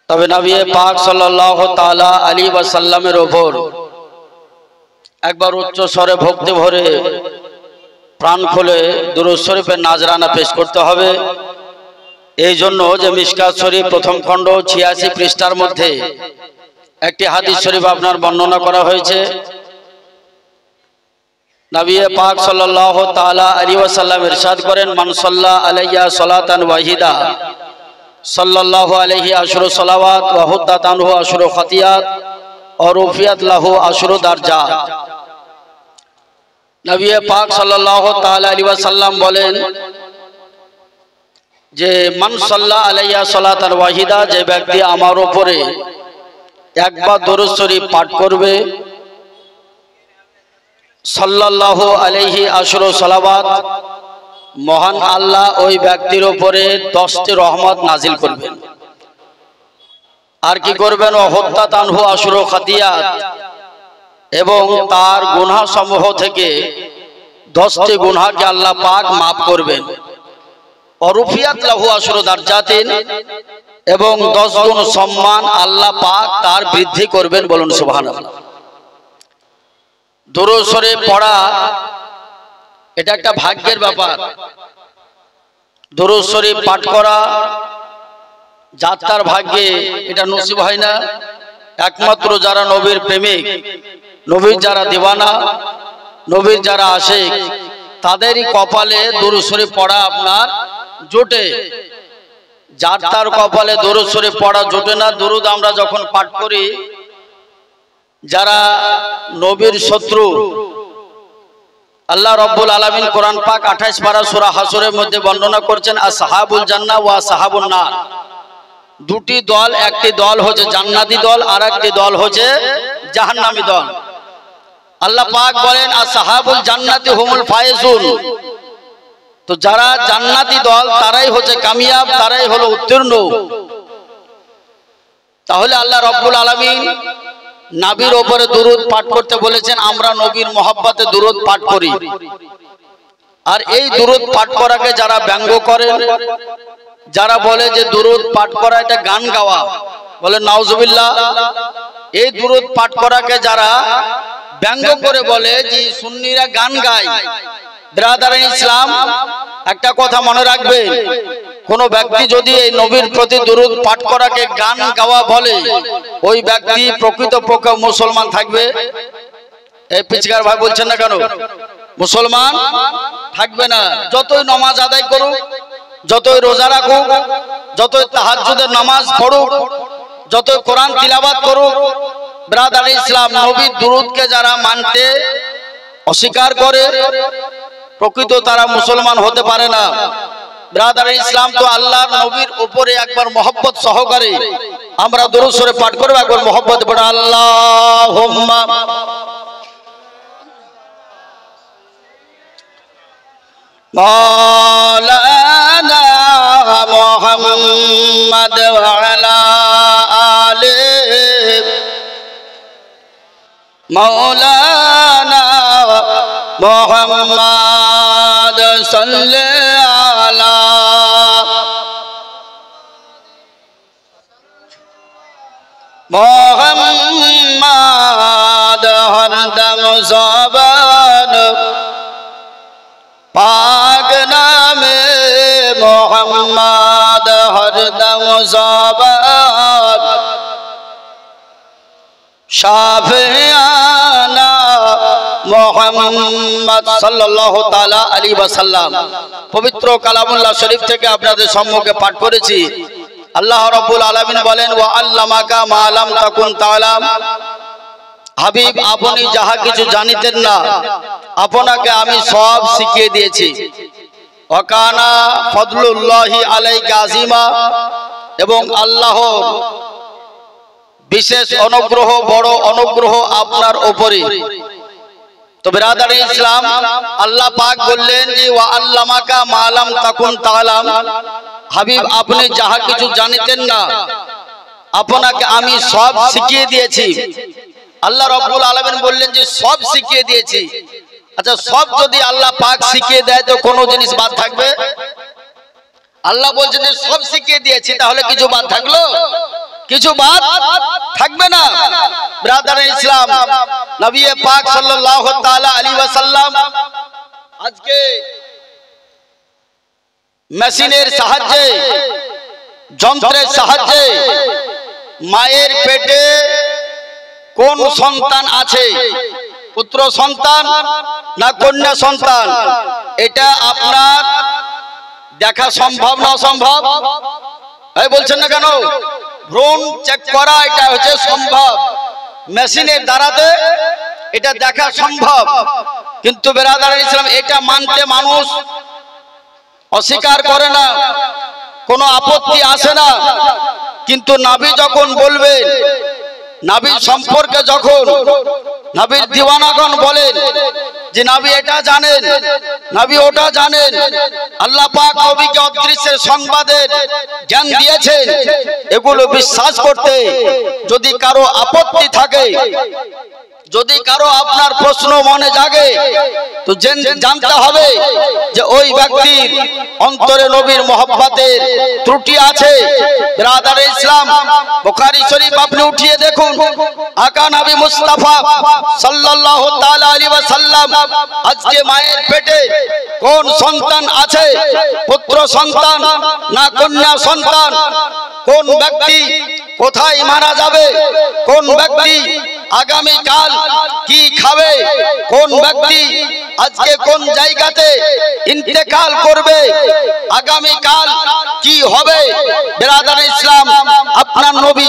তবে নবী পাক সাল্লাল্লাহু তাআলা আলাইহি ওয়াসাল্লামের উপর একবার উচ্চ স্বরে ভক্তি ভরে প্রাণ খুলে দুরূদ শরীফের নাজরানা পেশ করতে হবে। এই জন্য যে মিশকাত শরীফ প্রথম খণ্ড 86 পৃষ্ঠার মধ্যে একটি হাদিস শরীফ আপনার বর্ণনা করা হয়েছে। নবী পাক সাল্লাল্লাহু তাআলা আলাইহি ওয়াসাল্লাম ইরশাদ করেন, মান সাল্লা আলাইয়া সালাতান ওয়াহিদা সাল্লাল্লাহু আলাইহি আশরু সালাওয়াত ওয়া হুদ্দাত আনহু আশরু খাতিয়াত ওয়া রুফিয়াত লাহু আশরু দারজাত। নবী পাক সাল্লাল্লাহু তাআলা আলাইহি ওয়াসাল্লাম বলেন যে মান সাল্লা আলাইয়া সালাতান ওয়াহিদা, যে ব্যক্তি আমার উপরে একবার দরুদ শরীফ পাঠ করবে, সাল্লাল্লাহু আলাইহি আশরু সালাওয়াত, মহান আল্লাহ ওই ব্যক্তির উপরে 10টি রহমত নাজিল করবেন। আর কি করবেন? ওহুদ্দাত আনহু আশরু খাতিয়াত, এবং তার গুনাহ সমূহ থেকে 10টি গুনাহকে আল্লাহ পাক maaf করবেন। অরুফিয়াত লাহু আশরু দারজাতিন, এবং 10 গুণ সম্মান আল্লাহ পাক তার বৃদ্ধি করবেন। বলুন সুবহানাল্লাহ। দুরূদ শরীফ পড়া এটা একটা ভাগ্যের ব্যাপার। দুরূদ শরীফ পাঠ করা যার তার ভাগ্যে এটা নসিব হয় না। একমাত্র যারা নবীর প্রেমিক, নবীর যারা দিওয়ানা, নবীর যারা আশিক, তাদেরই কপালে দুরূদ শরীফ পড়া আপনার জোটে। যার তার কপালে দুরূদ শরীফ পড়া জোটে না। দুরূদ আমরা যখন পাঠ করি, যারা নবীর শত্রু, আল্লাহ রাব্বুল আলামিন কোরআন পাক 28 পারা সূরা হাসরের মধ্যে বর্ণনা করছেন, আসহাবুল জান্নাহ ওয়া আসহাবুন নার। দুটি দল, একটি দল হচ্ছে জান্নাতি দল, আর একটি দল হচ্ছে জাহান্নামী দল। আল্লাহ পাক বলেন আসহাবুল জান্নাতি হুমুল ফায়েজুন। তো যারা জান্নাতি দল তারাই হচ্ছে কামিয়াব, তারাই হলো উত্তীর্ণ। তাহলে আল্লাহ রাব্বুল আলামিন নবীর উপরে দুরূদ পাঠ করতে বলেছেন। আমরা নবীর মহব্বতে দুরূদ পাঠ করি। আর এই দুরূদ পাঠ করাকে যারা ব্যঙ্গ করে, যারা বলে যে দুরূদ পাঠ করা এটা গান গাওয়া, বলে নাউজুবিল্লাহ। এই দুরূদ পাঠ করাকে যারা ব্যঙ্গ করে বলে যে সুন্নিরা গান গায়, ব্রাদার ইসলাম একটা কথা মনে রাখবেন, কোন ব্যক্তি যদি এই নবীর প্রতি দুরূদ পাঠ করাকে গান গাওয়া বলে, ওই ব্যক্তি প্রকৃতপক্ষে মুসলমান থাকবে? এই পিচকার ভাই বলছেন না কেন? মুসলমান থাকবে না। যতই নামাজ আদায় করুক, যতই রোজা রাখুক, যতই তাহাজ্জুদের নামাজ পড়ুক, যতই কোরআন তিলাওয়াত করুক, ব্রাদার ইসলাম নবীর দুরূদকে যারা মানতে অস্বীকার করে, প্রকৃত তারা মুসলমান হতে পারে না। ব্রাদার ইসলাম তো আল্লাহর নবীর উপরে একবার মহব্বত সহকারে আমরা দুরূদ শরীফ পাঠ করব। একবার মহব্বত পড়ে আল্লাহুম্মা মাওলানা মুহাম্মদ ওয়া আলা আলিহি মাওলানা মুহাম্মদ সাল্লাল্লাহু আলা মুহাম্মদ হরদম জবান পাক নামে মুহাম্মদ হরদম জবান শাফিয়ানা মুহাম্মদ সাল্লাল্লাহু তাআলা আলাইহি ওয়াসাল্লাম। পবিত্র কালামুল্লাহ শরীফ থেকে আপনাদের সম্মুখে পাঠ করেছি। আল্লাহ রাব্বুল আলামিন বলেন, ওয়া আল্লামাকা মা লাম তাকুন তাআলাম। হাবিব, আপনি যাহা কিছু জানিতেন না, আপনাকে আমি সব শিখিয়ে দিয়েছি। ওয়া কানা ফদলুল্লাহি আলাইকা আযীমা, এবং আল্লাহর বিশেষ অনুগ্রহ, বড় অনুগ্রহ আপনার উপরে। তো ব্রাদার ইসলাম, আল্লাহ পাক বললেন যে ওয়া আল্লামাকা মা লাম তাকুন তাআলাম, হাবিব আপনি যাহা কিছু জানিতেন না, আপনাকে আমি সব শিখিয়ে দিয়েছি। আল্লাহ রাব্বুল আলামিন বললেন যে সব শিখিয়ে দিয়েছি। আচ্ছা, সব যদি আল্লাহ পাক শিখিয়ে দেয় তো কোনো জিনিস বাদ থাকবে? আল্লাহ বলছেন যে সব শিখিয়ে দিয়েছি, তাহলে কিছু বাদ থাকলো? কিছু বাদ থাকবে না। ব্রাদার ইসলাম, নবী পাক সাল্লাল্লাহু তাআলা আলাইহি ওয়াসাল্লাম আজকে মেশিনের সাহায্যে, যন্ত্রের সাহায্যে মায়ের পেটে কোন সন্তান আছে, পুত্র সন্তান না কন্যা সন্তান, এটা আপনার দেখা সম্ভব না অসম্ভব? এই বলছেন না কেন? ভ্রূণ চেক করা এটা হচ্ছে সম্ভব, মেশিনের দ্বারাতে এটা দেখা সম্ভব। কিন্তু বেরাদার ইসলাম, এটা মানতে মানুষ অস্বীকার করে না, কোনো আপত্তি আসে না। কিন্তু নবী যখন বলবেন, নবীর সম্পর্কে যখন নবীর দিওয়ানাগণ বলেন যে নবী এটা জানেন, নবী ওটা জানেন, আল্লাহ পাক নবীকে অদৃশ্যের সংবাদের জ্ঞান দিয়েছেন, এগুলো বিশ্বাস করতে যদি কারো আপত্তি থাকে, যদি কারো আপনার প্রশ্ন মনে জাগে, তো জানতে হবে যে ওই ব্যক্তির অন্তরে নবীর মহব্বতের ত্রুটি আছে। ব্রাদার ইসলাম, বুখারী শরীফ আপনি উঠিয়ে দেখুন, আকা নবী মুস্তাফা সাল্লাল্লাহু তাআলা আলাইহি ওয়াসাল্লাম আজকে মায়ের পেটে কোন সন্তান আছে, পুত্র সন্তান না কন্যা সন্তান, কোন ব্যক্তি কোথায় মারা যাবে, কোন ব্যক্তি আগামী কাল কি খাবে, কোন ব্যক্তি আজকে কোন জায়গাতে ইন্তেকাল করবে, আগামী কাল কি হবে। বেরাদার ইসলাম, আপনার নবী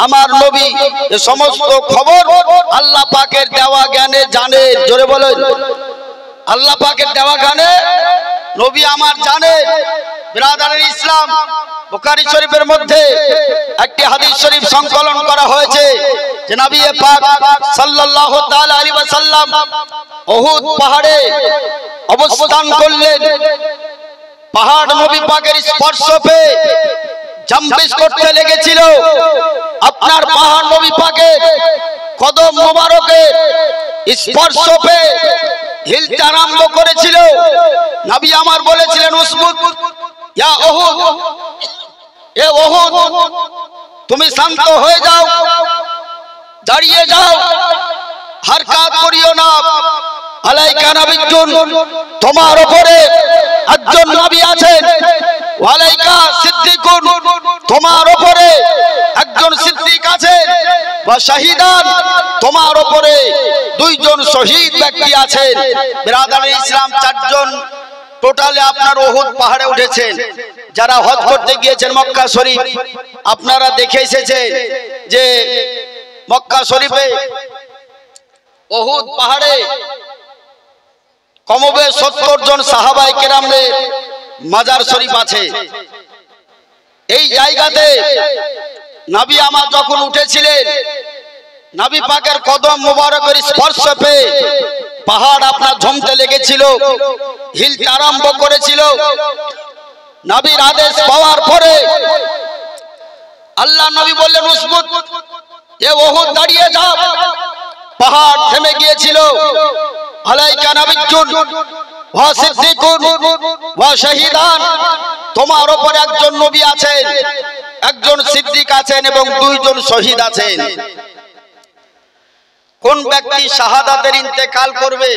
আমার নবী এই সমস্ত খবর আল্লাহ পাকের দেওয়া জ্ঞানে জানে। জোরে বলেন, আল্লাহ পাকের দেওয়া জ্ঞানে নবী আমার জানে। বেরাদার ইসলাম, বুখারী শরীফের মধ্যে একটি হাদিস শরীফ সংকলন করা হয়েছে যে নবী পাক সাল্লাল্লাহু তাআলা আলাইহি ওয়াসাল্লাম উহুদ পাহাড়ে অবস্থান করলেন। পাহাড় নবী পাকের স্পর্শ পেয়ে জাম্পিস করতে লেগেছিল। আপনার পাহাড় নবী পাকের কদম মোবারকের স্পর্শ পেয়ে হিলতে আরম্ভ করেছিল। নবী আমার বলেছিলেন, উসবুত ইয়া উহুদ, এ উহুদ তুমি শান্ত হয়ে যাও, দাঁড়িয়ে যাও, হারকাত করিও না। আলাইকা নাবিয়্যুন, তোমার উপরে একজন নবী আছেন। ওয়ালাইকা সিদ্দিকুন, তোমার উপরে একজন সিদ্দিক আছেন। ওয়া শাহিদান, তোমার উপরে দুইজন শহীদ ব্যক্তি আছেন। বিরাদার ইসলাম, চারজন টোটালে আপনার উহুদ পাহাড়ে উঠেছেন। যারা হজ করতে গিয়েছেন মক্কা শরীফ, আপনারা দেখে এসেছেন যে মক্কা শরীফে উহুদ পাহাড়ে কমবে 70 জন সাহাবায়ে কেরামের মাজার শরীফ আছে। এই জায়গাতে নবী আমার যখন উঠেছিলেন, নবী পাকের কদম মোবারকের স্পর্শ পেয়ে পাহাড় আপনার ঝুমতে লেগেছিল, হিলতে আরম্ভ করেছিল। নবীর আদেশ পাওয়ার পরে আল্লাহ নবী বললেন, উসবুত, এ উহুদ দাঁড়িয়ে যাও। পাহাড় থেমে গিয়েছিল। আলাইকা নাবিয়্যুন ওয়া সিদ্দিকুন ওয়া শাহিদান, তোমার উপরে একজন নবী আছেন, একজন সিদ্দিক আছেন এবং দুইজন শহীদ আছেন। কোন ব্যক্তি শাহাদাতের ইন্তেকাল করবে?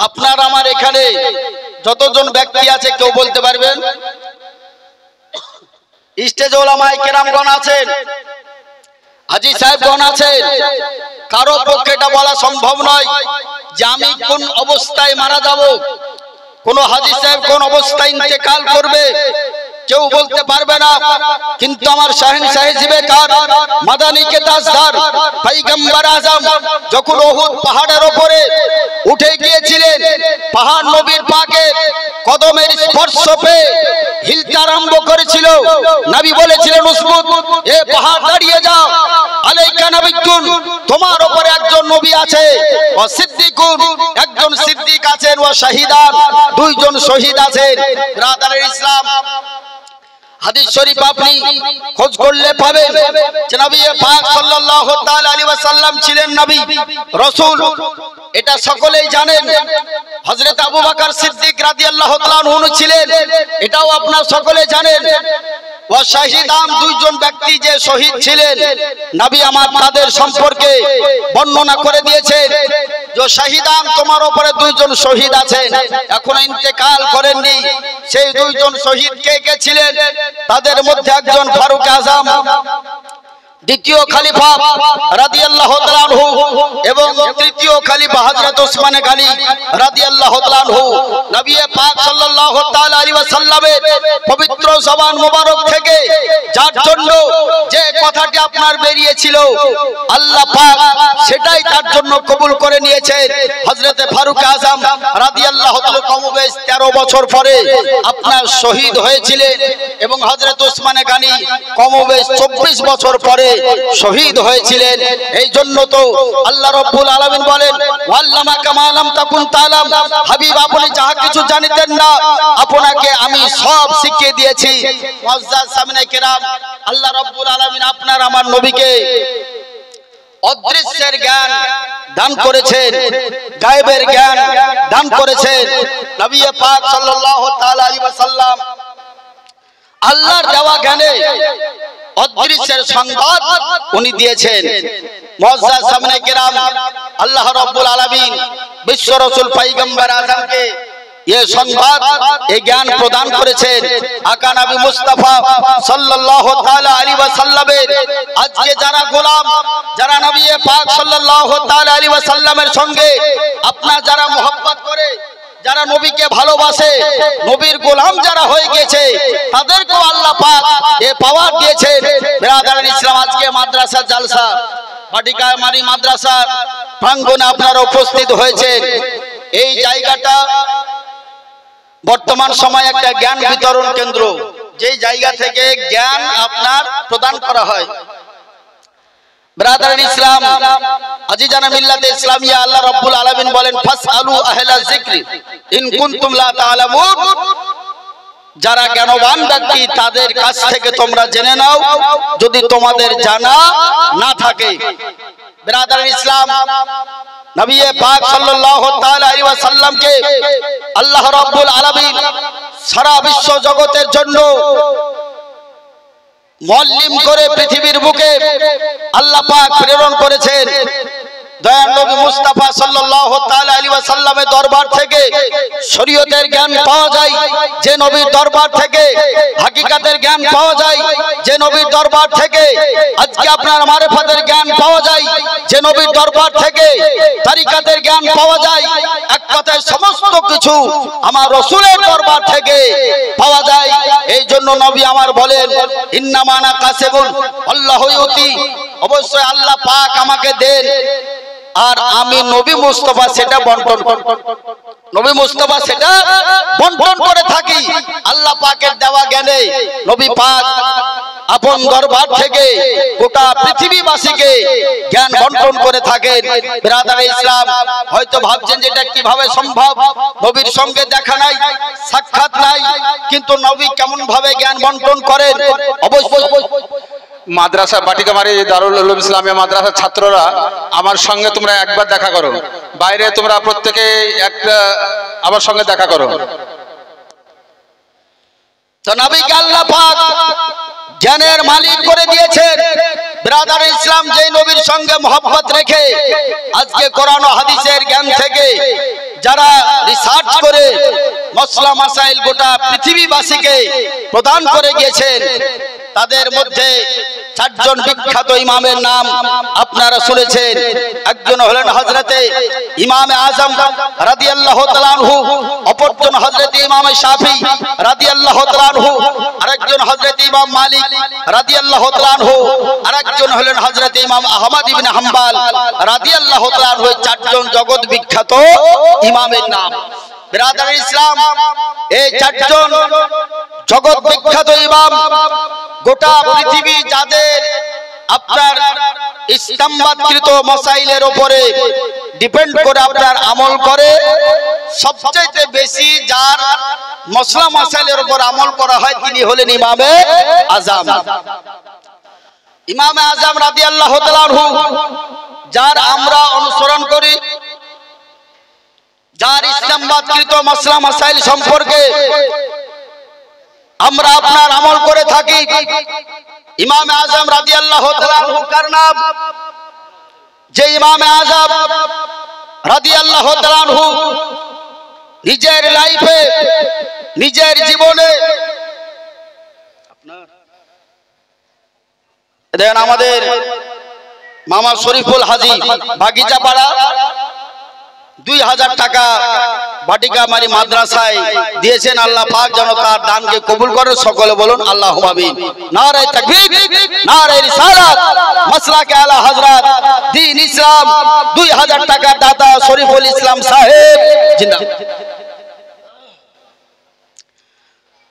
আপনার আমার এখানে যতজন ব্যক্তি আছে কেউ বলতে পারবেন? স্টেজে ওলামায়ে কেরামগণ আছেন, হাজী সাহেবগণ আছেন। কারো পক্ষে এটা বলা সম্ভব নয় যে আমি কোন অবস্থায় মারা যাব, কোন হাজী সাহেব কোন অবস্থায় ইন্তেকাল করবে, কেউ বলতে পারবে না। কিন্তু আমার শাহেনশাহ হিসেবে কার মাদানী কে তাজদার পয়গম্বর আজম যখন উহুদ পাহাড়ের উপরে উঠে গিয়েছিলেন, পাহাড় নবীর পাকের কদমের স্পর্শ পেয়ে হিলতে আরম্ভ করেছিল। নবী বলেছিলেন, উসবুত, এ পাহাড় দাঁড়িয়ে যাও। আলাইকা নাবিয়্যুন, তোমার উপরে একজন নবী আছে। ওয়া সিদ্দিকুন, একজন সিদ্দিক আছেন। ওয়া শাহিদান, দুইজন শহীদ আছেন। ব্রাদারের ইসলাম, হাদিস শরীফ আপনি খোঁজ করলে পাবেন যে নবী পাক সাল্লাল্লাহু তাআলা আলাইহি ওয়াসাল্লাম ছিলেন নবী রাসূল, এটা সকলেই জানেন। হযরত আবু বকর সিদ্দিক রাদিয়াল্লাহু তাআলা আনহু ছিলেন, এটাও আপনারা সকলে জানেন। ওয়া শাহিদাম দুইজন ব্যক্তি যে শহীদ ছিলেন নবী আমার তাদের সম্পর্কে বর্ণনা করে দিয়েছেন যে শাহিদাম তোমার উপরে দুইজন শহীদ আছেন এখনো ইন্তেকাল করেননি সেই দুইজন শহীদ কে কে ছিলেন তাদের মধ্যে একজন ফারুক আজম দ্বিতীয় খলিফা রাদিয়াল্লাহু তাআলা আনহু এবং তৃতীয় খলিফা হযরত ওসমান গনি রাদিয়াল্লাহু তাআলা আনহু নবী পাক সাল্লাল্লাহু তাআলা আলাইহি ওয়াসাল্লামের পবিত্র জবান মোবারক থেকে যার জন্য যে কথাটি আপনার বেরিয়েছিল আল্লাহ পাক সেটাই তার জন্য কবুল করে নিয়েছেন হযরত ফারুক আজম রাদিয়াল্লাহু তাআলা কমবেশ 13 বছর পরে আপনার শহীদ হয়েছিলেন এবং হযরত ওসমান গনি কমবেশ 24 বছর পরে শহীদ হয়েছিলেন এই জন্য তো আল্লাহ রাব্বুল আলামিন বলেন ওয়াল্লামাকা মা লাম তাকুন তাআলাম হাবিব আপনি যাহা কিছু জানিতেন না আপনাকে আমি সব শিখিয়ে দিয়েছি মুআজ্জাজ সামিনে কিরাম আল্লাহ রাব্বুল আলামিন আপনার আমার নবীকে অদৃশ্যের জ্ঞান দান করেছেন গায়েবের জ্ঞান দান করেছেন নবী পাক সাল্লাল্লাহু তাআলা আলাইহি ওয়াসাল্লাম আল্লাহর দেওয়া জ্ঞানে অদৃশ্যের সংবাদ উনি দিয়েছেন মুআজ্জাজ সামনে কিরাম আল্লাহ রাব্বুল আলামিন বিশ্ব রাসূল পয়গম্বর আযমকে এই সংবাদ এই জ্ঞান প্রদান করেছেন আকা নবী মুস্তাফা সাল্লাল্লাহু তাআলা আলাইহি ওয়াসাল্লামের আজকে যারা গোলাম যারা নবী পাক সাল্লাল্লাহু তাআলা আলাইহি ওয়াসাল্লামের সঙ্গে আপনার যারা মহব্বত করে যারা নবীকে ভালোবাসে নবীর গোলাম যারা হয়ে গেছে তাদেরকেও আল্লাহ পাক এই পাওয়ার দিয়েছেন বিরাদারান ইসলাম আজকে মাদ্রাসা জালসা বাটিকা মারি মাদ্রাসার প্রাঙ্গণে আপনারা উপস্থিত হয়েছেন এই জায়গাটা বর্তমান সময় একটা জ্ঞান বিতরণ কেন্দ্র যেই জায়গা থেকে জ্ঞান আপনার প্রদান করা হয় ব্রাদারান ইসলাম আজিজানা মিল্লাতে ইসলামিয়া আল্লাহ রাব্বুল আলামিন বলেন ফাসআলু আহলা যিকরি ইন কুনতুম লা তাআলামুন যারা জ্ঞানবান ব্যক্তি তাদের কাছ থেকে তোমরা জেনে নাও যদি তোমাদের জানা না থাকে ব্রাদারান ইসলাম নবী পাক সাল্লাল্লাহু তাআলা আলাইহি ওয়াসাল্লামকে আল্লাহ রাব্বুল আলামিন সারা বিশ্ব জগতের জন্য মুআল্লিম করে পৃথিবীর বুকে আল্লাহ পাক প্রেরণ করেছেন দয়ার নবী মুস্তাফা সাল্লাল্লাহু তাআলা আলাইহি ওয়াসাল্লামের দরবার থেকে শরীয়তের জ্ঞান পাওয়া যায় যে নবীর দরবার থেকে হাকিকাতের জ্ঞান পাওয়া যায় যে নবীর দরবার থেকে আজকে আপনার মারিফাতের জ্ঞান পাওয়া যায় যে নবীর দরবার থেকে তরিকাতের জ্ঞান পাওয়া যায় এক কথায় সমস্ত কিছু আমার রাসূলের দরবার থেকে পাওয়া যায় এই জন্য নবী আমার বলেন ইন্নামা আনা কাসিবুন আল্লাহু ইউতি অবশ্যই আল্লাহ পাক আমাকে দেন আর আমি নবী মুস্তাফা সেটা বন্টন নবী মুস্তাফা সেটা বন্টন করে থাকি আল্লাহ পাকের দেওয়া জ্ঞানে নবী পাক আপন দরবার থেকে গোটা পৃথিবীবাসীকে জ্ঞান বন্টন করে থাকেন ব্রাদার ইসলাম হয়তো ভাবছেন যে এটা কিভাবে সম্ভব নবীর সঙ্গে দেখা নাই সাক্ষাৎ নাই কিন্তু নবী কেমন ভাবে জ্ঞান বন্টন করেন অবশ্যই মাদ্রাসা বাটিকামারি দারুল উলুম ইসলামিয়া মাদ্রাসার ছাত্ররা আমার সঙ্গে তোমরা একবার দেখা করো বাইরে তোমরা প্রত্যেকে একটা আমার সঙ্গে দেখা করো তো নবীকে আল্লাহ পাক জ্ঞানের মালিক করে দিয়েছেন ব্রাদার ইসলাম যে নবীর সঙ্গে মহব্বত রেখে আজকে কোরআন ও হাদিসের জ্ঞান থেকে যারা রিসার্চ করে মসলা মাসাইল গোটা পৃথিবীবাসীকে প্রদান করে গিয়েছেন তাদের মধ্যে চারজন বিখ্যাত ইমামের নাম আপনারা শুনেছেন একজন হলেন হযরতে ইমামে আযম রাদিয়াল্লাহু তাআলা আনহু অপরজন হযরতে ইমামে শাফি রাদিয়াল্লাহু তাআলা আনহু আরেকজন হযরতে ইমাম মালিক রাদিয়াল্লাহু তাআলা আনহু আরেকজন হলেন হযরতে ইমাম আহমদ ইবনে হাম্বল রাদিয়াল্লাহু তাআলা আনহু চারজন জগৎ বিখ্যাত ইমামের নাম ব্রাদার ইসলাম এই চারজন জগৎ বিখ্যাত ইমাম গোটা পৃথিবী যাদের আপনার ইসলামবাদকৃত মাসাইলের উপরে ডিপেন্ড করে আপনার আমল করে সবচেয়ে বেশি যার মসলা মাসাইলের উপর আমল করা হয় তিনি হলেন ইমামে আযম ইমামে আযম রাদিয়াল্লাহু তাআলা আনহু যার আমরা অনুসরণ করি যার ইসলামবাদকৃত মসলা মাসাইল সম্পর্কে আমরা আপনার আমল করে থাকি। ইমাম আজম রাদিয়াল্লাহু তাআলা আনহু কার নাম? যে ইমাম আজম রাদিয়াল্লাহু তাআলা আনহু নিজের লাইফে, নিজের জীবনে দেখেন আমাদের মামা শরীফুল হাজি বাগিচা পাড়া 2000 টাকা বাটিকামারি মাদ্রাসায় দিয়েছেন। আল্লাহ পাক যেন তার দানকে কবুল করেন। সকলে বলুন আল্লাহুম্মা আমিন। নারে তাকবীর, নারে রিসালাত, মাসলাকে আলা হযরত দ্বীন ইসলাম। 2000 টাকা দাতা শরীফুল ইসলাম সাহেব জিন্দাবাদ।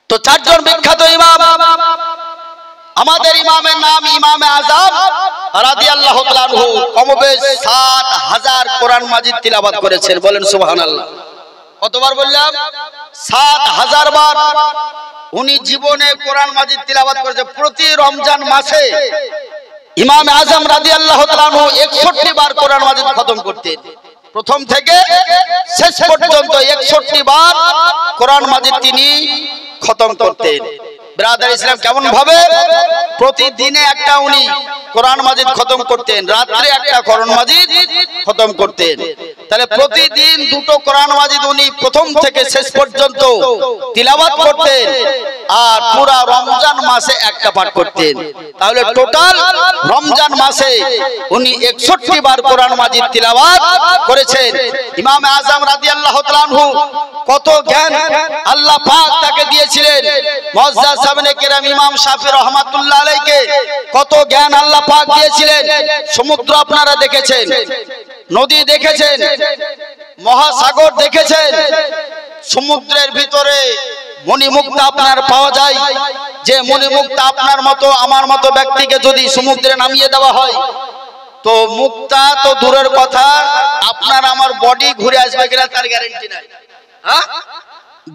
তো চারজন বিখ্যাত ইমাম, আমাদের ইমামের নাম ইমামে আজম রাদিয়াল্লাহু তাআলা আনহু কমবেশ 7000 কোরআন মাজিদ তিলাওয়াত করেছেন। বলেন সুবহানাল্লাহ। কতবার বললাম? 7000 বার উনি জীবনে কোরআন মাজিদ তিলাওয়াত করেছেন। প্রতি রমজান মাসে ইমামে আজম রাদিয়াল্লাহু তাআলা আনহু 61 বার কোরআন মাজিদ খতম করতেন। প্রথম থেকে শেষ পর্যন্ত 61 বার কোরআন মাজিদ তিনি খতম করতেন। ব্রাদার ইসলাম কেমন ভাবে? প্রতিদিনে একটা উনি কোরআন মাজিদ খতম করতেন, রাত্রে একটা কোরআন মাজিদ খতম করতেন। তাহলে প্রতিদিন দুটো কোরআন মাজিদ উনি প্রথম থেকে শেষ পর্যন্ত তিলাওয়াত করতেন, আর পুরা রমজান মাসে একটা পাঠ করতেন। তাহলে টোটাল রমজান মাসে উনি 61 বার কোরআন মাজিদ তিলাওয়াত করেছেন। ইমাম আজম রাদিয়াল্লাহু তাআলা আনহু কত জ্ঞান আল্লাহ পাক তাকে দিয়েছিলেন। মুআজ্জাজ সাহেবনে কেরাম ইমাম শাফি রাহমাতুল্লাহ আলাইহিকে কত জ্ঞান আল্লাহ পাক দিয়েছিলেন। সমুদ্র আপনারা দেখেছেন, নদী দেখেছেন, মহাসাগর দেখেছেন। সমুদ্রের ভিতরে মণিমুক্তা আপনার পাওয়া যায়। যে মণিমুক্তা আপনার মতো আমার মতো ব্যক্তিকে যদি সমুদ্রে নামিয়ে দেওয়া হয়, তো মুক্তা তো দূরের কথা, আপনার আমার বডি ঘুরে আসবে কিনা তার গ্যারান্টি নাই।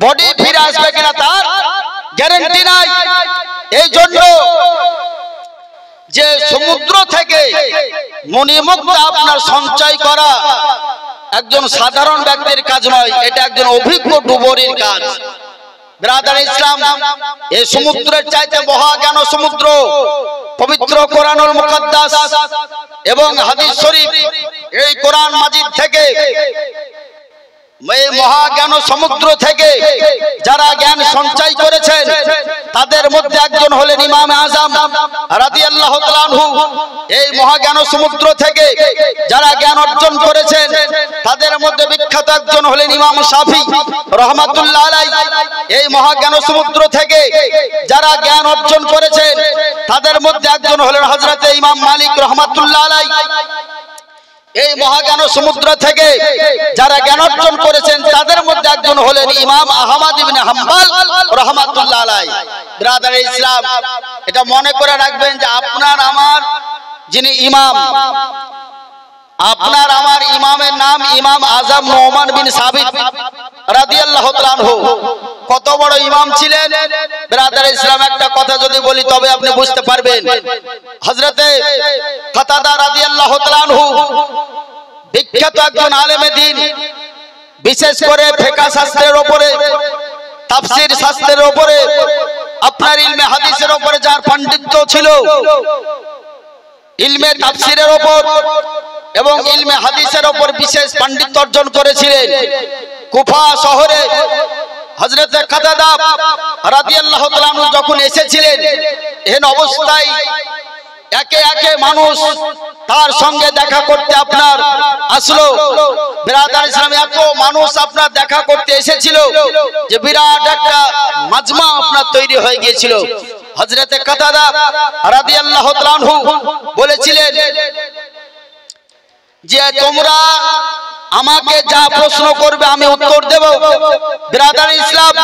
বডি ফিরে আসবে কিনা তার গ্যারান্টি নাই। এই জন্য যে সমুদ্র থেকে মণিমুক্তা আপনার সঞ্চয় করা একজন সাধারণ ব্যক্তির কাজ নয়, এটা একজন অভিজ্ঞ ডুবুরির কাজ। ব্রাদার ইসলাম, এই সমুদ্রের চাইতে মহাজ্ঞান সমুদ্র পবিত্র কোরআনুল মুকাদ্দাস এবং হাদিস শরীফ, এই কোরআন মাজিদ থেকে, এই মহাজ্ঞান সমুদ্র থেকে যারা জ্ঞান সঞ্চয় করেছেন তাদের মধ্যে একজন হলেন ইমাম আজম রাদিয়াল্লাহু তাআলা আনহু। এই মহাজ্ঞান সমুদ্র থেকে যারা জ্ঞান অর্জন করেছেন তাদের মধ্যে বিখ্যাত একজন হলেন ইমাম শাফি রাহমাতুল্লাহ আলাইহি। এই মহাজ্ঞান সমুদ্র থেকে যারা জ্ঞান অর্জন করেছেন তাদের মধ্যে একজন হলেন হযরতে ইমাম মালিক রাহমাতুল্লাহ আলাইহি। এই মহাজ্ঞান সমুদ্র থেকে যারা জ্ঞান অর্জন করেছেন তাদের মধ্যে একজন হলেন ইমাম আহমদ ইবনে হাম্বল রাহমাতুল্লাহ আলাইহি। ব্রাদার ইসলাম, এটা মনে করে রাখবেন যে আপনার আমার যিনি ইমাম, আপনার আমার ইমামের নাম ইমাম আজম নোমান বিন সাবিত রাদিয়াল্লাহু তাআলা আনহু। কত বড় ইমাম ছিলেন ব্রাদার ইসলাম, একটা কথা যদি বলি তবে আপনি বুঝতে পারবেন। হযরতে কাতাদা রাদিয়াল্লাহু তাআলা আনহু বিখ্যাত একজন আলেমে দ্বীন, বিশেষ করে ফিকহ শাস্ত্রের উপরে, তাফসীর শাস্ত্রের উপরে, আপনার ইলমে হাদিসের উপরে যার পাণ্ডিত্য ছিল, ইলমে তাফসীরের উপর এবং ইলমে হাদিসের উপর বিশেষ পাণ্ডিত্য অর্জন করেছিলেন। কুফা শহরে হযরতে কাতাদা রাদিয়াল্লাহু তাআলা আনহু যখন এসেছিলেন, এহেন অবস্থায় একে একে মানুষ তার সঙ্গে দেখা করতে আপনার আসলো। ব্রাদার ইসলাম, এত মানুষ আপনার দেখা করতে এসেছিল যে বিরাট একটা মাজমা আপনার তৈরি হয়ে গিয়েছিল। হযরতে কাতাদা রাদিয়াল্লাহু তাআলা আনহু বলেছিলেন যে তোমরা আমাকে যা প্রশ্ন করবে আমি উত্তর দেব। ব্রাদার ইসলাম,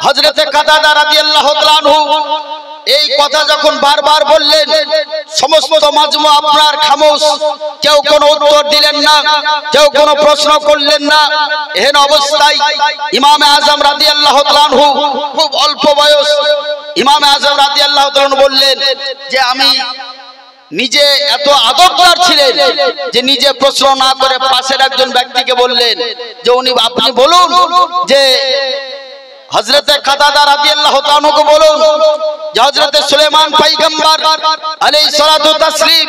হযরতে কাতাদা রাদিয়াল্লাহু তাআলা আনহু এই কথা যখন বারবার বললেন, সমস্ত মাজমু আপনার খামোশ, কেউ কোনো উত্তর দিলেন না, কেউ কোনো প্রশ্ন করলেন না। এহেন অবস্থায় ইমাম আজম রাদিয়াল্লাহু তাআলা আনহু, খুব অল্প বয়স, ইমাম আজম রাদিয়াল্লাহু তাআলা আনহু বললেন যে আমি নিজে এত আদবদার ছিলেন যে নিজে প্রশ্ন না করে পাশের একজন ব্যক্তিকে বললেন যে আপনি বলুন যে হযরতে কাতাদা রাদিয়াল্লাহু তাআলা আনহু বলুন যে হযরতে সুলাইমান পয়গম্বর আলাইহিস সালাতু তাসলিম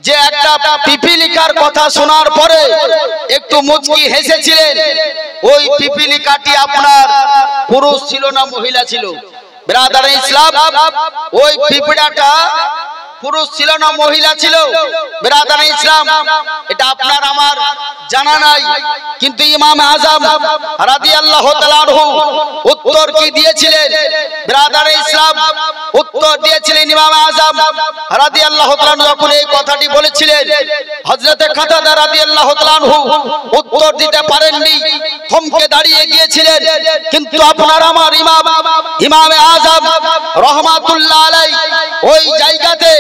যে একটা পিপিলিকার কথা শোনার পরে একটু মুচকি হেসেছিলেন, ওই পিপিলিকাটি আপনার পুরুষ ছিল না মহিলা ছিল? ব্রাদার ইসলাম, ওই পিপিলিকাটা পুরুষ ছিল না মহিলা ছিল? ব্রাদার ইসলাম, এটা আপনার আমার জানা নাই, কিন্তু ইমাম আজম রাদিয়াল্লাহু তাআলা আনহু উত্তর কি দিয়েছিলেন? ব্রাদার ইসলাম, উত্তর দিয়েছিলেন ইমাম আজম রাদিয়াল্লাহু তাআলা আনহু যখন এই কথাটি বলেছিলেন, হযরতে কাতাদা রাদিয়াল্লাহু তাআলা আনহু উত্তর দিতে পারেননি, থমকে দাঁড়িয়ে গিয়েছিলেন। কিন্তু আপনার আমার ইমাম আজম রাহমাতুল্লাহ আলাইহি ওই জায়গাতে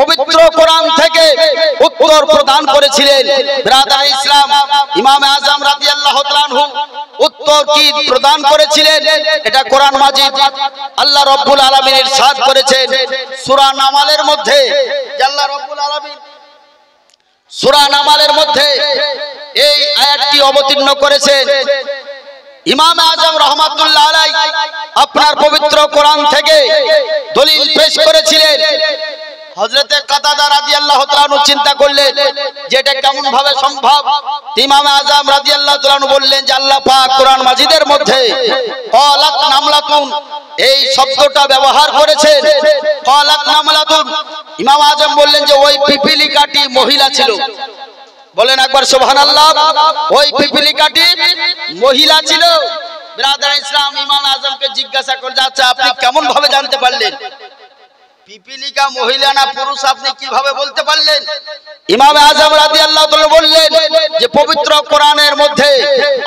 পবিত্র কোরআন থেকে উত্তর প্রদান করেছিলেন। ব্রাদার ইসলাম, ইমাম আজম রাদিয়াল্লাহু তাআলা আনহু উত্তর কি প্রদান করেছিলেন? এটা কোরআন মাজিদ আল্লাহ রাব্বুল আলামিন ইরশাদ করেছেন সূরা নামালের মধ্যে, আল্লাহ রাব্বুল আলামিন সূরা নামালের মধ্যে এই আয়াতটি অবতীর্ণ করেছেন। ইমাম আজম রাহমাতুল্লাহ আলাইহি আপনার পবিত্র কোরআন থেকে দলিল পেশ করেছিলেন। হযরতে কাতাদা রাদিয়াল্লাহু তাআলা আনহু চিন্তা করলেন যে এটা কেমন ভাবে সম্ভব। ইমাম আজম রাদিয়াল্লাহু তাআলা আনহু বললেন যে আল্লাহ পাক কোরআন মাজিদের মধ্যে ক্বালাত নামলাতুন এই শব্দটা ব্যবহার করেছেন। ক্বালাত নামলাতুন, ইমাম আজম বললেন যে ওই পিপিলিকাটি মহিলা ছিল। বলেন একবার সুবহানাল্লাহ, ওই পিপিলিকাটি মহিলা ছিল। ব্রাদার ইসলাম, ইমাম আজমকে জিজ্ঞাসা করে যাচ্ছে আপনি কেমন ভাবে জানতে পারলেন পিপিলিকা মহিলা না পুরুষ, আপনি কিভাবে বলতে পারলেন? ইমাম আজম রাদিয়াল্লাহু তাআলা বললেন যে পবিত্র কোরআনের মধ্যে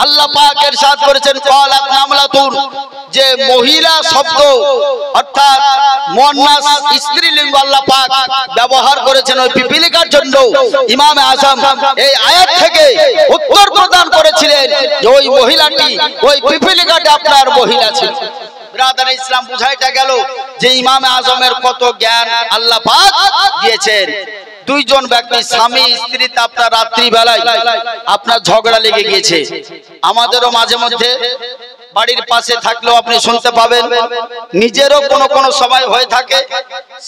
আল্লাহ পাক ইরশাদ করেছেন ক্বালাত নামলাতুন, যে মহিলা শব্দ অর্থাৎ মুয়ান্নাস স্ত্রীলিঙ্গ আল্লাহ পাক ব্যবহার করেছেন ওই পিপিলিকার জন্য। ইমাম আজম এই আয়াত থেকে উত্তর প্রদান করেছিলেন যে ওই মহিলাটি, ওই পিপিলিকাটি আপনার মহিলা ছিল। ব্রাদার ইসলাম, বুঝাইটা গেল যে ইমাম আজমের কত জ্ঞান আল্লাহ পাক দিয়েছেন। দুইজন ব্যক্তি স্বামী স্ত্রীতে আপনার রাত্রি বেলায় আপনার ঝগড়া লেগে গিয়েছে। আমাদেরও মাঝে মধ্যে বাড়ির পাশে থাকলেও আপনি শুনতে পাবেন, নিজেরও কোন সময় হয়ে থাকে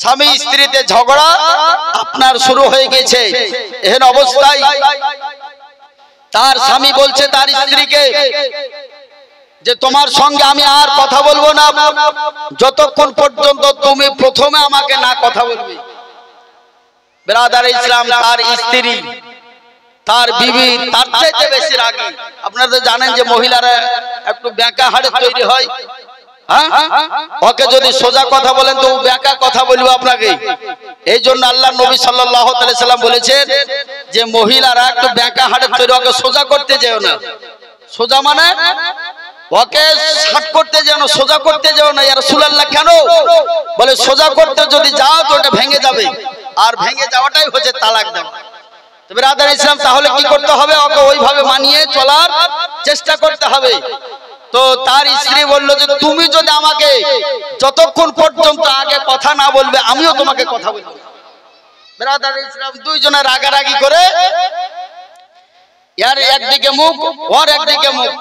স্বামী স্ত্রীতে ঝগড়া আপনার শুরু হয়ে গেছে। এর অবস্থায় তার স্বামী বলছে তার স্ত্রীকে যে তোমার সঙ্গে আমি আর কথা বলবো না যতক্ষণ পর্যন্ত তুমি প্রথমে আমাকে না কথা বলবে। ব্রাদার ইসলাম, তার স্ত্রী, তার বিবি তার চাইতে বেশি রাগী। আপনারা তো জানেন যে মহিলারা একটু বেঁকা হাড়ে তৈরি হয়। ওকে যদি সোজা কথা বলেন তো বেঁকা কথা বলবে আপনাকে। এই জন্য আল্লাহ নবী সাল্লাল্লাহু আলাইহি সাল্লাম বলেছেন যে মহিলারা একটু বেঁকা হাড়ে তৈরি, ওকে সোজা করতে যেও না। সোজা মানে ওকে শাট করতে যেও না, সোজা করতে যেও না। ইয়া রাসূলুল্লাহ, কেন? বলে সোজা করতে যদি যাও তো এটা ভেঙে যাবে, আর ভেঙে যাওয়াটাই হচ্ছে তালাক দেওয়া। তো ব্রাদার ইসলাম, তাহলে কি করতে হবে? ওকে ওইভাবে মানিয়ে চলার চেষ্টা করতে হবে। তো তার স্ত্রী বলল যে তুমি যদি আমাকে যতক্ষণ পর্যন্ত আগে কথা না বলবে আমিও তোমাকে কথা বলবো। ব্রাদার ইসলাম, দুইজনে রাগারাগি করে ইয়ার একদিকে মুখ ওর একদিকে মুখ,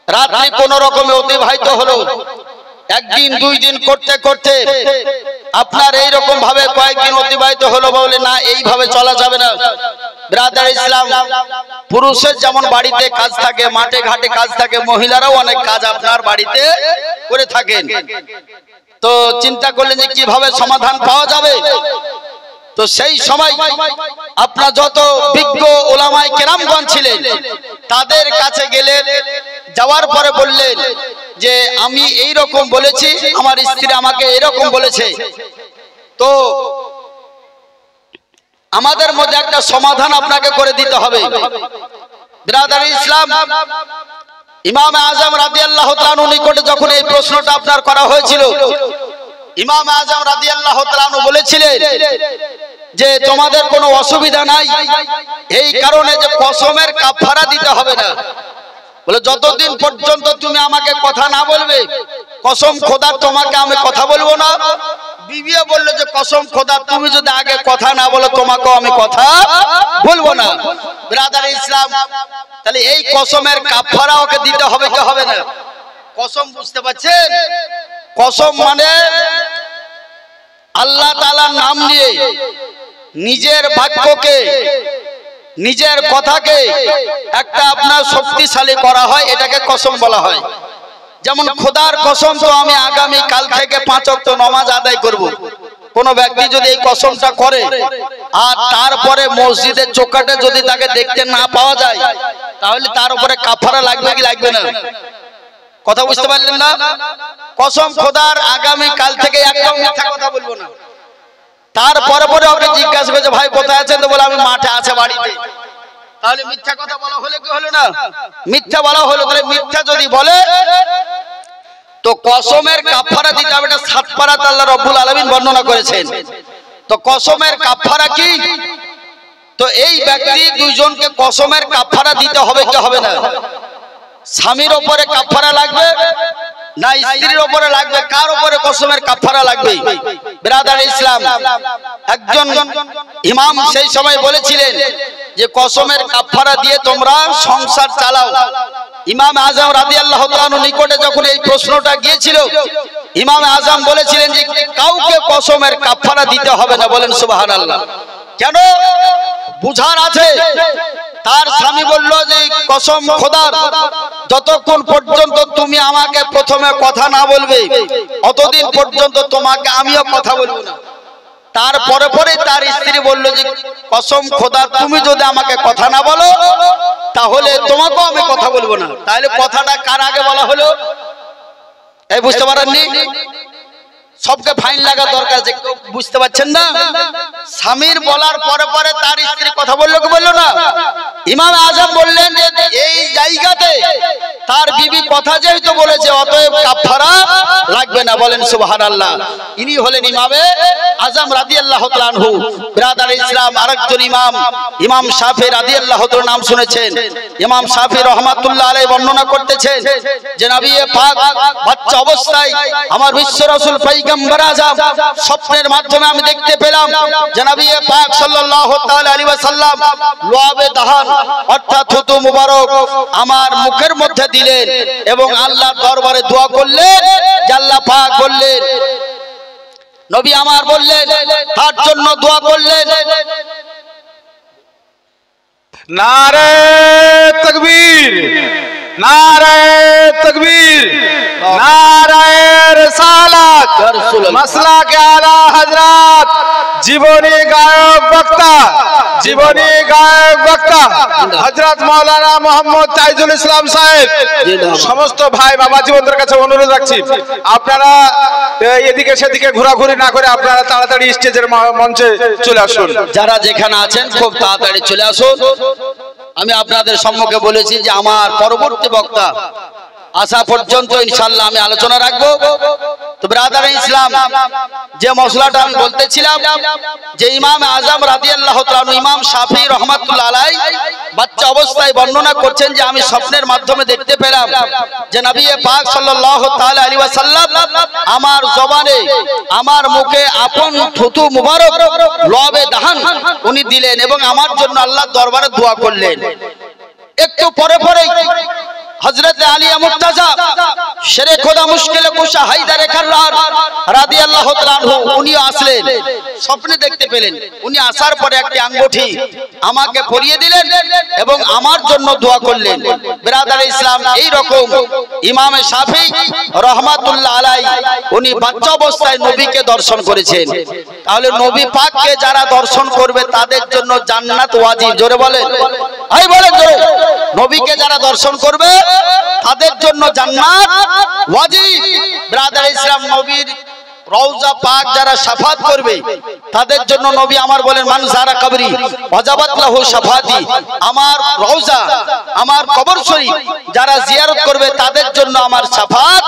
রাত্রি কোন রকমে অতিবাহিত হলো। একদিন দুই দিন করতে করতে আপনার এইরকম ভাবে কয়েকদিন অতিবাহিত হলো। বলে না, এইভাবে চলা যাবে না। ব্রাদার ইসলাম, পুরুষের যেমন বাড়িতে কাজ থাকে, মাঠে ঘাটে কাজ থাকে, মহিলারাও অনেক কাজ আপনার বাড়িতে করে থাকেন। তো চিন্তা করলেন যে কিভাবে সমাধান পাওয়া যাবে। তো সেই সময় আপনার যত বিজ্ঞ ওলামায়ে কেরামগণ ছিলেন তাদের কাছে গেলেন। যাওয়ার পরে বললেন যে আমি এই রকম বলেছি, আমার স্ত্রী আমাকে এরকম বলেছে, তো আমাদের মধ্যে একটা সমাধান আপনাকে করে দিতে হবে। ব্রাদার ইসলাম, ইমাম আজম রাদিয়াল্লাহু তাআলা আনহু নিকটে যখন এই প্রশ্নটা আপনার করা হয়েছিল, ইমাম আজম রাদিয়াল্লাহু তাআলা আনহু বলেছিলেন যে তোমাদের কোনো অসুবিধা নাই, এই কারণে যে কসমের কাফারা দিতে হবে না। বলে যতদিন পর্যন্ত তুমি আমাকে কথা না বলবে, কসম খোদার তোমাকে আমি কথা বলবো না। বিবিও বললো যে কসম খোদার তুমি যদি আগে কথা না বলো তোমাকেও আমি কথা বলবো না। ব্রাদার ইসলাম, তাহলে এই কসমের কাফারা ওকে দিতে হবে কি হবে না? কসম বুঝতে পারছেন? কসম মানে আল্লাহ তাআলার নাম নিয়ে নিজের বাক্যকে, নিজের কথাকে একটা আপনার শক্তিশালী করা হয়, এটাকে কসম বলা হয়। যেমন খোদার কসম তো আমি আগামী কাল থেকে 5 ওয়াক্ত নামাজ আদায় করব। কোন ব্যক্তি যদি এই কসমটা করে আর তারপরে মসজিদের চৌকাঠে যদি তাকে দেখতে না পাওয়া যায়, তাহলে তার উপরে কাফারা লাগবে কি লাগবে না? কথা বুঝতে পারলেন না? কসম খোদার আগামী কাল থেকে একদম মিথ্যা কথা বলবো না। তারপরে পরে ওকে জিজ্ঞাসা করছে ভাই কোথায় আছেন, তো বলে আমি মাঠে আছে বাড়িতে। তাহলে মিথ্যা কথা বলা হলো কি হলো না? মিথ্যা বলা হলো। তাহলে মিথ্যা যদি বলে তো কসমের কাফারা দিতে হবে। এটা 7 পারাতে আল্লাহ রাব্বুল আলামিন বর্ণনা করেছেন। তো কসমের কাফারা কি? তো এই ব্যক্তি দুইজনকে কসমের কাফারা দিতে হবে কি হবে না? স্বামীর উপরে কাফারা লাগবে না স্ত্রীর উপরে লাগবে? কার উপরে কসমের কাফারা লাগবে? ব্রাদার ইসলাম, একজন ইমাম সেই সময় বলেছিলেন যে কসমের কাফারা দিয়ে তোমরা সংসার চালাও। ইমাম আজম রাদিয়াল্লাহু তাআলা নিকটে যখন এই প্রশ্নটা গিয়েছিল, ইমাম আজম বলেছিলেন যে কাউকে কসমের কাফারা দিতে হবে না। বলেন সুবহানাল্লাহ। কেন? বুঝার আছে। তার স্বামী বলল যে কসম খোদার, যতক্ষণ পর্যন্ত তুমি আমাকে প্রথমে কথা না বলবে অতদিন পর্যন্ত তোমাকে আমিও কথা বলবো না। তারপরে পরে তার স্ত্রী বলল যে কসম খোদা, তুমি যদি আমাকে কথা না বলো তাহলে তোমাকেও আমি কথা বলবো না। তাহলে কথাটা কার আগে বলা হলো? এই বুঝতে পারেননি? সবকে ফাইন লাগা দরকার আছে, বুঝতে পারছেন না? স্বামীর বলার পরে পরে তার স্ত্রী কথা বললো কি বললো না? ইমাম আজম বললেন যে এই জায়গাতে তার বিবি কথা যেহেতু বলেছে অতএব কাফারা লাগবে না। বলেন সুবহানাল্লাহ। ইনি হলেন ইমামে আজম রাদিয়াল্লাহু তাআলা আনহু। ব্রাদার ইসলাম, আরেকজন ইমাম, ইমাম শাফি রাদিয়াল্লাহু তাআলা নাম শুনেছেন। ইমাম শাফি রাহমাতুল্লাহ আলাইহি বর্ণনা করতেছেন যে নবী পাক বাচ্চা অবস্থায় আমার বিশ্ব রাসূল পয়গম্বর আযম স্বপ্নের মাধ্যমে আমি দেখতে পেলাম যে নবী পাক সাল্লাল্লাহু তাআলা আলাইহি ওয়াসাল্লাম লোয়াবে দাহান অর্থাৎ থুতু মুবারক আমার মুখের মধ্যে দিলেন এবং আল্লাহর দরবারে দোয়া করলেন যে আল্লাহ পাক বললেন, নবী আমার বললেন, তার জন্য দোয়া করলেন। নারে তাকবীর, নারে তাকবীর, নারে রিসালাত, মাসলাকে আলা হযরত, জীবনী গায়ক বক্তা, জীবনী গায়ক বক্তা হযরত মাওলানা মোহাম্মদ তাইজুল ইসলাম সাহেব। সমস্ত ভাই বাবা জীবনদের কাছে অনুরোধ রাখছি, আপনারা এদিকে সেদিকে ঘোরাঘুরি না করে আপনারা তাড়াতাড়ি স্টেজের মঞ্চে চলে আসুন। যারা যেখানে আছেন খুব তাড়াতাড়ি চলে আসুন। আমি আপনাদের সম্মুখে বলেছি যে আমার পরবর্তী বক্তা আসা পর্যন্ত ইনশাআল্লাহ আমি আলোচনা রাখবো। তো ব্রাদার ইসলাম, যে মশলাটা আমি বলতেছিলাম যে ইমাম আজম রাদিয়াল্লাহু তাআলা ইমাম শাফি রাহমাতুল্লাহ আলাইহি বাচ্চা অবস্থায় বর্ণনা করছেন যে আমি স্বপ্নের মাধ্যমে দেখতে পেলাম যে নবী পাক সাল্লাল্লাহু তাআলা আলাইহি ওয়াসাল্লাম আমার জবানে, আমার মুখে আপন থুতু মুবারক লবে দাহান উনি দিলেন এবং আমার জন্য আল্লাহর দরবারে দোয়া করলেন। একটু পরে পরে হযরত আলিয়া মুর্তাজা শেরে খোদা মুশকিলে কুশা হায়দারে কাররার রাদিয়াল্লাহু তাআলা আনহু উনি আসলেন, স্বপ্নে দেখতে পেলেন। উনি আসার পরে একটি আঙ্গুঠি আমাকে পরিয়ে দিলেন এবং আমার জন্য দোয়া করলেন। ব্রাদার ইসলাম, এই রকম ইমামে শাফি রাহমাতুল্লাহ আলাইহি উনি বাচ্চা অবস্থায় নবীকে দর্শন করেছেন। তাহলে নবী পাককে যারা দর্শন করবে তাদের জন্য জান্নাত ওয়াজিব। জোরে বলেন, এই বলেন জোরে। নবীকে যারা দর্শন করবে তাদের জন্য জান্নাত ওয়াজিব। ব্রাদার ইসলাম, নবীর রওজা পাক যারা শাফাত করবে তাদের জন্য নবী আমার বলেন মান যারা কবরি ওয়াজাবাত লাহু শাফাতি। আমার রওজা, আমার কবর শরীফ যারা জিয়ারত করবে তাদের জন্য আমার শাফাত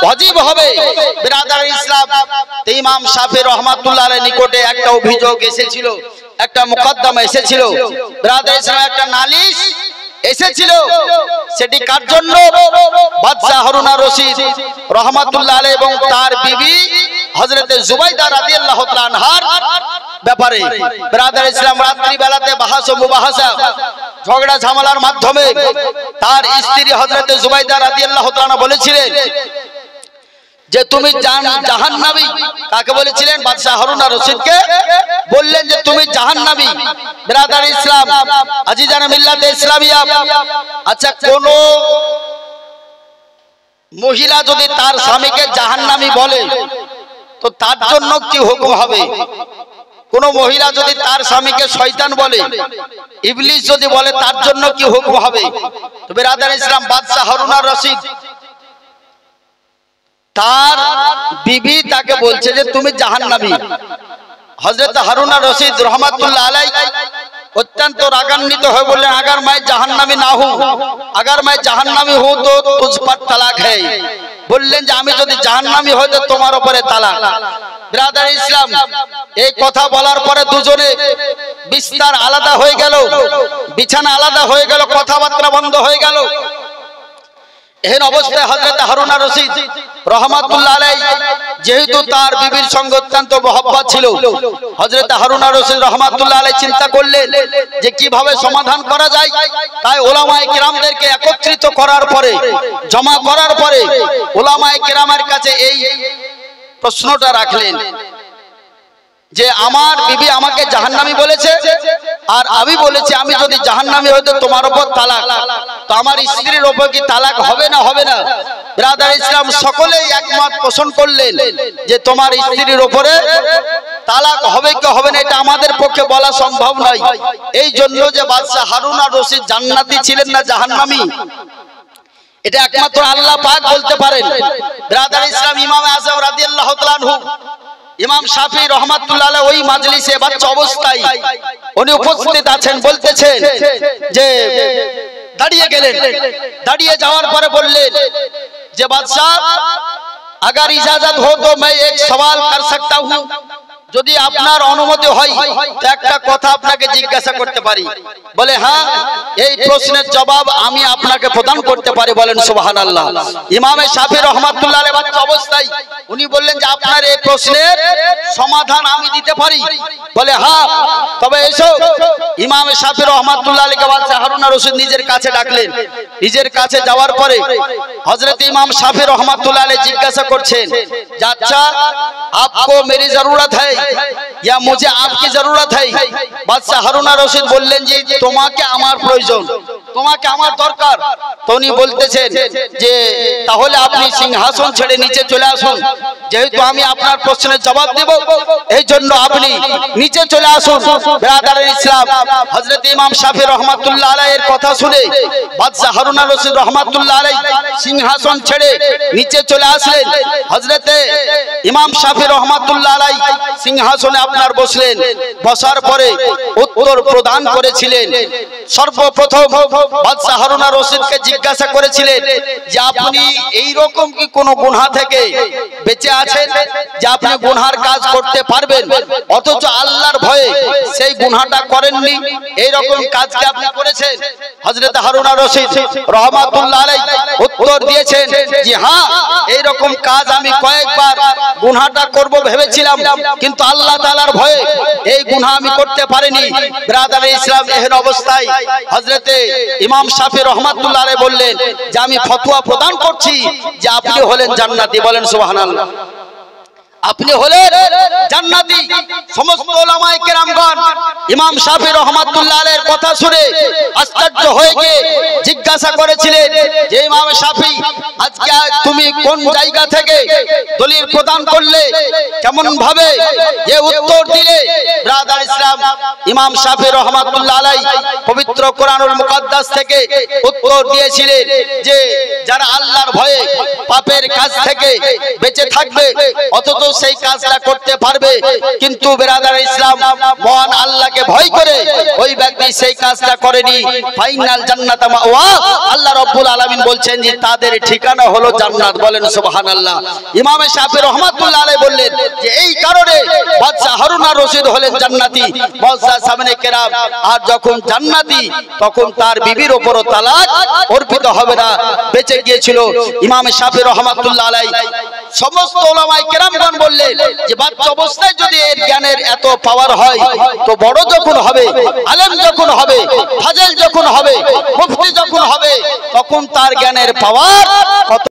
ওয়াজিব হবে। ব্রাদার ইসলাম, ইমাম শাফি রাহমাতুল্লাহ আলাইহি নিকটে একটা অভিযোগ এসেছিল, একটা মুকদ্দমা এসেছিল। ব্রাদার ইসলাম, একটা নালিশ এসেছিল সেটি কার জন্য? বাদশাহ হারুন আর রশিদ রহমাতুল্লাহ আলাইহি এবং তার বিবি হযরতে জুবাইদা রাদিয়াল্লাহু তাআলা আনহার ব্যাপারে। ব্রাদার ইসলাম, রাত্রি বেলাতে বাহাস ও মুবাহাসা ঝগড়া ঝামেলার মাধ্যমে তার স্ত্রী হযরতে জুবাইদা রাদিয়াল্লাহু তাআলা বলেছিলেন যে তুমি জাহান্নামী। কাকে বলেছিলেন? বাদশাহ হারুন আর রশিদকে বললেন যে তুমি জাহান্নামী। ব্রাদার ইসলাম, আজিজানা মিল্লাতে ইসলামিয়া, আচ্ছা কোন মহিলা যদি তার স্বামীকে জাহান্নামী বলে তো তার জন্য কি হুকুম হবে? কোন মহিলা যদি তার স্বামীকে শয়তান বলে, ইবলিস যদি বলে, তার জন্য কি হুকুম হবে? তো ব্রাদার ইসলাম, বাদশাহ হারুন আর রশিদ তার বিবি তাকে বলছে যে তুমি জাহান্নামী। হযরত হারুন আর রশিদ রহমাতুল্লাহ আলাইহি অত্যন্ত রাগান্বিত হয়ে বললেন, अगर मैं জাহান্নামী না हूं, अगर मैं জাহান্নামী हूं तो तुझ पर तलाक है। বললেন যে আমি যদি জাহান্নামী হই তো তোমার উপরে তালাক। ব্রাদার ইসলাম, এই কথা বলার পরে দুজনে বিস্তার আলাদা হয়ে গেল, বিছানা আলাদা হয়ে গেল, কথাবার্তা বন্ধ হয়ে গেল। এহেন অবস্থায় হযরত হারুন আর রশিদ রহমাতুল্লাহ আলাইহি যেহেতু তার বিবির সঙ্গে অত্যন্ত মহব্বত ছিল, হযরত হারুন আর রশিদ রহমাতুল্লাহ আলাইহি চিন্তা করলেন যে কিভাবে সমাধান করা যায়। তাই উলামায়ে কিরামদেরকে একত্রিত করার পরে, জমা করার পরে উলামায়ে কিরামের কাছে এই প্রশ্নটা রাখলেন যে আমার বিবি আমাকে জাহান্নামী বলেছে আর আমি বলেছি আমি যদি জাহান্নামী হই তো তোমার উপর তালাক, তো আমার স্ত্রীর উপর কি তালাক হবে না হবে না? ব্রাদার ইসলাম, সকলেই একমত পোষণ করলেন যে তোমার স্ত্রীর উপরে তালাক হবে কি হবে না এটা আমাদের পক্ষে বলা সম্ভব নয়। এই জন্য যে বাদশাহ হারুন আর রশিদ জান্নাতি ছিলেন না জাহান্নামী, এটা একমাত্র আল্লাহ পাক বলতে পারেন। ব্রাদার ইসলাম, ইমাম আযম রাদিয়াল্লাহু তাআলা আনহু, ইমাম শাফি রহমাতুল্লাহ আলাইহি ওই মাজলিসে বাচ্চা অবস্থায় উনি উপস্থিত আছেন, বলতেছেন যে দাঁড়িয়ে গেলেন, দাঁড়িয়ে যাওয়ার পরে বললেন যে বাদশাহ अगर इजाजत हो तो मैं एक सवाल कर सकता हूं, যদি আপনার অনুমতি হয় তো একটা কথা আপনাকে জিজ্ঞাসা করতে পারি? বলে হ্যাঁ, এই প্রশ্নের জবাব আমি আপনাকে প্রদান করতে পারি। বলেন সুবহানাল্লাহ। ইমাম শাফি রাহমাতুল্লাহ আলাইহি বাচ্চা অবস্থায় উনি বললেন যে আপনার এই প্রশ্নের সমাধান আমি দিতে পারি। বলে হ্যাঁ, তবে এসো। ইমাম শাফি রাহমাতুল্লাহ আলাইহি বাদশাহ হারুন আর রশিদ নিজের কাছে ডাকলেন। নিজের কাছে যাওয়ার পরে হযরত ইমাম শাফি রাহমাতুল্লাহ আলাইহি জিজ্ঞাসা করছেন যে আচ্ছা आपको मेरी जरूरत है या मुझे आपकी जरूरत है? বাদশাহ হারুন আর রশিদ বললেন যে তোমাকে আমার প্রয়োজন, তোমাকে আমার দরকার। তো উনি বলতেছেন যে তাহলে আপনি সিংহাসন ছেড়ে নিচে চলে আসুন, যেহেতু আমি আপনার প্রশ্নের জবাব দেব এই জন্য আপনি নিচে চলে আসুন। ব্রাদার ইসলাম, হযরত ইমাম শাফি রহমাতুল্লাহ আলাইহির কথা শুনে বাদশাহ হারুন আর রশিদ রহমাতুল্লাহ আলাইহি সিংহাসন ছেড়ে নিচে চলে আসলেন। হযরতে ইমাম শাফি রহমাতুল্লাহ আলাইহি সিংহাসনে আপনার বসলেন। বসার পরে উত্তর প্রদান করেছিলেন। সর্বপ্রথম বাদশাহ হারুন আর রশিদকে জিজ্ঞাসা করেছিলেন যে আপনি এই রকম কি কোনো গুনাহ থেকে বেঁচে আছেন যে আপনি গুনার কাজ করতে পারবেন অথচ আল্লাহর ভয়ে সেই গুনাহটা করেননি? এই রকম কাজ কি আপনি করেছেন? হযরত হারুন আর রশিদ রহমাতুল্লাহ আলাইহি উত্তর দিয়েছেন যে হ্যাঁ, এই রকম কাজ আমি কয়েকবার গুনাহটা করব ভেবেছিলাম, কিন্তু আল্লাহ তাআলার ভয়ে এই গুনাহ আমি করতে পারিনি। ব্রাদার ইসলাম, এহেন অবস্থায় হযরতে ইমাম শাফি রহমাতুল্লাহ আলাইহি বললেন যে আমি ফতোয়া প্রদান করছি যে আপনি হলেন জান্নাতি। বলেন সুবহানাল্লাহ। আপনি হলেন জান্নাতি। সমস্ত উলামায়ে কেরামগণ ইমাম শাফি রাহমাতুল্লাহ আলাইহির কথা শুনে আশ্চর্য হয়ে গিয়ে জিজ্ঞাসা করেছিলেন যে ইমাম শাফি, আজকে তুমি কোন জায়গা থেকে দলিল প্রদান করলে, কেমন ভাবে যে উত্তর দিলে? ব্রাদার ইসলাম, ইমাম শাফি রাহমাতুল্লাহ আলাইহি পবিত্র কোরআনুল মুকাদ্দাস থেকে উত্তর দিয়েছিলেন যে যারা আল্লাহর ভয়ে পাপের কাজ থেকে বেঁচে থাকবে অথচ সেই কাজটা করতে পারবে, কিন্তু ব্রাদার ইসলাম মহান আল্লাহকে ভয় করে ওই ব্যক্তি সেই কাজটা করেনি, ফাইনাল জান্নাত মাওয়া, আল্লাহ রাব্বুল আলামিন বলছেন যে তাদের ঠিকানা হলো জান্নাত। বলেন সুবহানাল্লাহ। ইমাম শাফি রাহমাতুল্লাহ আলাইহি বললেন যে এই কারণে বাদশা হারুন আর রশিদ হলেন জান্নাতি। মুআজ্জাজ সামনে কেরাম। আর যখন জান্নাতি তখন তার বিবির উপরও তালাক অর্পিত হবে না, বেঁচে গিয়েছিল। ইমাম শাফি রহমাতুল্লাহ আলাইহি সমস্ত উলামায়ে কেরামগণ বললেন যে বাচ্চা অবস্থায় যদি এর জ্ঞানের এত পাওয়ার হয় তো বড় যখন হবে, আলেম যখন হবে, ফাজিল যখন হবে, মুফতি যখন হবে, তখন তার জ্ঞানের পাওয়ার কত